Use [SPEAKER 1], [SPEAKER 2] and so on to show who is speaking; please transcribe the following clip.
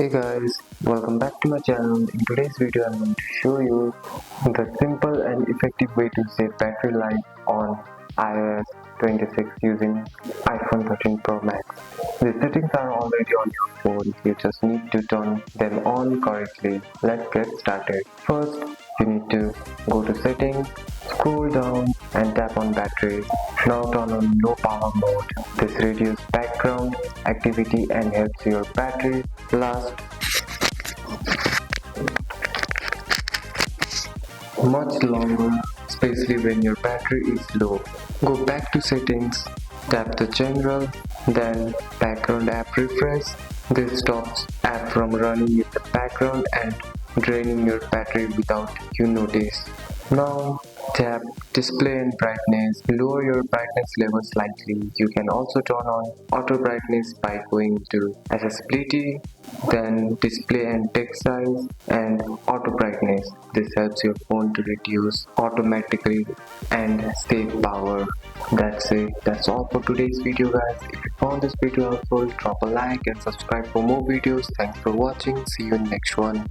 [SPEAKER 1] Hey guys, welcome back to my channel. In today's video I'm going to show you the simple and effective way to save battery life on iOS 26 using iPhone 13 Pro Max. The settings are already on your phone, you just need to turn them on correctly. Let's get started. First, you need to go to settings, scroll down and tap on battery. Now turn on low power mode. This reduces background activity and helps your battery last much longer, especially when your battery is low. Go back to settings, tap the general, then background app refresh. This stops app from running in the background and draining your battery without you notice. Now tap display and brightness. Lower your brightness level slightly. You can also turn on auto brightness by going to accessibility, then display and text size and auto brightness. This helps your phone to reduce automatically and save power. That's it. That's all for today's video guys. If you found this video helpful, drop a like and subscribe for more videos. Thanks for watching. See you in the next one.